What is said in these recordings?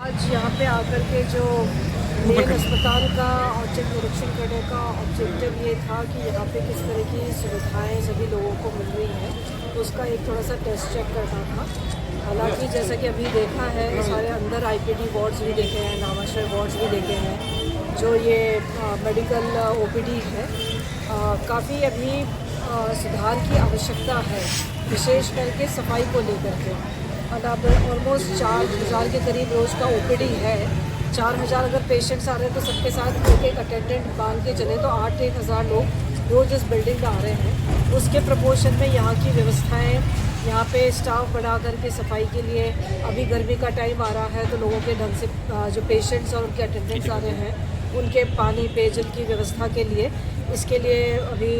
आज यहाँ पे आकर के जो मेन अस्पताल का औचक निरीक्षण करने का ऑब्जेक्टिव ये था कि यहाँ पे किस तरह की सुविधाएं सभी लोगों को मिल रही हैं, तो उसका एक थोड़ा सा टेस्ट चेक करना था। हालांकि जैसा कि अभी देखा है, सारे अंदर आईपीडी वार्ड्स भी देखे हैं, नामाश्रय वार्ड्स भी देखे हैं। जो ये मेडिकल ओपीडी है, काफ़ी अभी सुधार की आवश्यकता है, विशेष करके सफाई को लेकर के। और अब ऑलमोस्ट 4,000 के करीब रोज़ का ओपीडी है। 4,000 अगर पेशेंट्स आ रहे हैं तो सबके साथ एक अटेंडेंट बांध के चले तो 8-1 हज़ार लोग रोज़ इस बिल्डिंग में आ रहे हैं। उसके प्रपोर्शन में यहाँ की व्यवस्थाएं, यहाँ पे स्टाफ बढ़ा करके सफाई के लिए, अभी गर्मी का टाइम आ रहा है तो लोगों के ढंग से जो पेशेंट्स और उनके अटेंडेंट्स आ रहे हैं उनके पानी पेयजल की व्यवस्था के लिए, इसके लिए अभी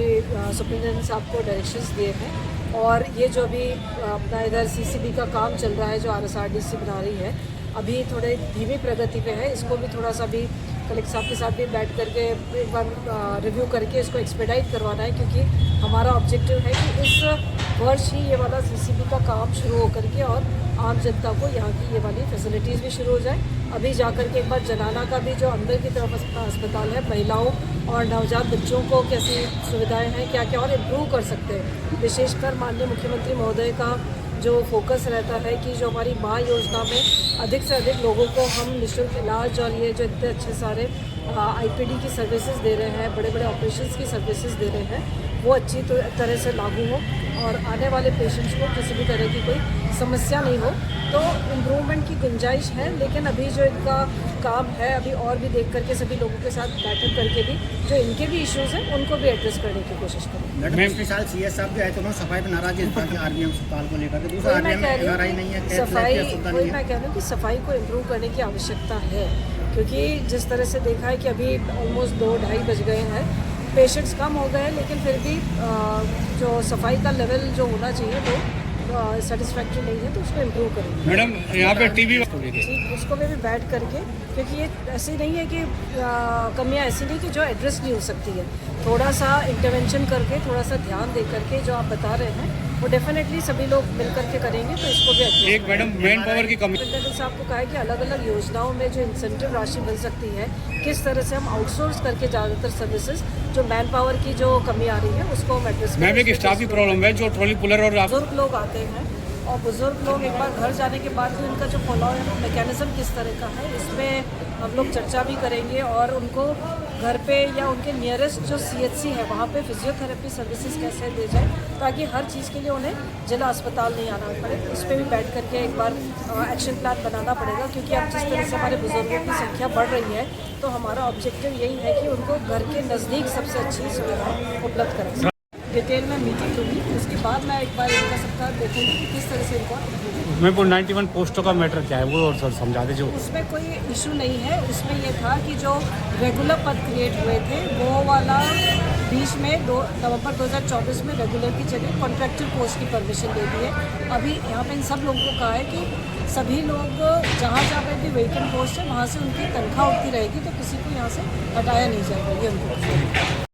सुप्रिंटेंडेंट साहब को डायरेक्शंस दिए हैं। और ये जो अभी अपना इधर सीसीबी का काम चल रहा है, जो आरएसआरडीसी बना रही है, अभी थोड़े धीमी प्रगति पे है। इसको भी थोड़ा सा भी कलेक्टर साहब के साथ भी बैठ करके एक बार रिव्यू करके इसको एक्सपेडाइट करवाना है, क्योंकि हमारा ऑब्जेक्टिव है कि इस वर्ष ही ये वाला सीसीबी का काम शुरू हो करके और आम जनता को यहाँ की ये वाली फैसिलिटीज़ भी शुरू हो जाए। अभी जाकर के एक बार जनाना का भी जो अंदर की तरफ अस्पताल है, महिलाओं और नवजात बच्चों को कैसी सुविधाएं हैं, क्या क्या और इम्प्रूव कर सकते हैं। विशेषकर माननीय मुख्यमंत्री महोदय का जो फोकस रहता है कि जो हमारी माँ योजना में अधिक से अधिक लोगों को हम निःशुल्क इलाज और ये जो इतने अच्छे सारे आईपीडी की सर्विसेज दे रहे हैं, बड़े बड़े ऑपरेशंस की सर्विसेज दे रहे हैं, वो अच्छी तरह से लागू हो और आने वाले पेशेंट्स को किसी भी तरह की कोई समस्या नहीं हो। तो इम्प्रूवमेंट की गुंजाइश है, लेकिन अभी जो इनका काम है, अभी और भी देख करके सभी लोगों के साथ बैठक करके भी जो इनके भी इश्यूज़ हैं उनको भी एड्रेस करने की कोशिश करें। मैम, पिछले सीएस साहब जो है तो उन्होंने सफाई पर नाराज है आरबीएम अस्पताल को लेकर, दूसरा आरबीएम नहीं है, सफाई वही मैं कह रही हूँ कि सफाई को इम्प्रूव करने की आवश्यकता है, क्योंकि जिस तरह से देखा है कि अभी ऑलमोस्ट 2-2:30 बज गए हैं, पेशेंट्स कम हो गए हैं, लेकिन फिर भी जो सफाई का लेवल जो होना चाहिए वो सेटिस्फैक्ट्री नहीं है, तो उसको इम्प्रूव करेंगे। मैडम, यहाँ पे टीबी ठीक, उसको भी बैठ करके, क्योंकि ये ऐसी नहीं है कि कमियाँ ऐसी नहीं कि जो एड्रेस नहीं हो सकती है। थोड़ा सा इंटरवेंशन करके, थोड़ा सा ध्यान दे करके जो आप बता रहे हैं वो डेफिनेटली सभी लोग मिल करके करेंगे, तो इसको भी एक मैडम मैन पावर की कमी साहब को कहा है कि अलग अलग योजनाओं में जो इंसेंटिव राशि मिल सकती है, किस तरह से हम आउटसोर्स करके ज़्यादातर सर्विसेज जो मैन पावर की जो कमी आ रही है उसको हम एड्रेस मैम, एक स्टाफ की प्रॉब्लम है, जो ट्रॉली पुलर और बुजुर्ग लोग आते हैं और बुजुर्ग लोग एक बार घर जाने के बाद भी उनका जो फॉलो मैकेनिज्म किस तरह का है, इसमें हम लोग चर्चा भी करेंगे और उनको घर पे या उनके नियरेस्ट जो सीएचसी है वहाँ पे फिजियोथेरेपी सर्विसेज कैसे दे जाए, ताकि हर चीज़ के लिए उन्हें जिला अस्पताल नहीं आना पड़े। इस पर भी बैठ करके एक बार एक्शन प्लान बनाना पड़ेगा, क्योंकि अब जिस तरह से हमारे बुजुर्गों की संख्या बढ़ रही है, तो हमारा ऑब्जेक्टिव यही है कि उनको घर के नज़दीक सबसे अच्छी सुविधाएँ उपलब्ध कराएं। डिटेल में मीटिंग होगी, उसके बाद मैं एक बार इनका सबका देखूँगी कि किस तरह से इनका उसमें वो 91 पोस्टों का मैटर क्या है, वो और सर समझा दे। जो उसमें कोई इशू नहीं है, उसमें ये था कि जो रेगुलर पद क्रिएट हुए थे वो वाला बीच में नवंबर 2024 में रेगुलर की जगह कॉन्ट्रैक्चुअल पोस्ट की परमिशन दे दी है। अभी यहाँ पे इन सब लोगों को कहा है कि सभी लोग जहाँ जहाँ पे भी वेकेंट पोस्ट है वहाँ से उनकी तनख्वाह उठती रहेगी, तो किसी को यहाँ से हटाया नहीं जाएगा, ये उनको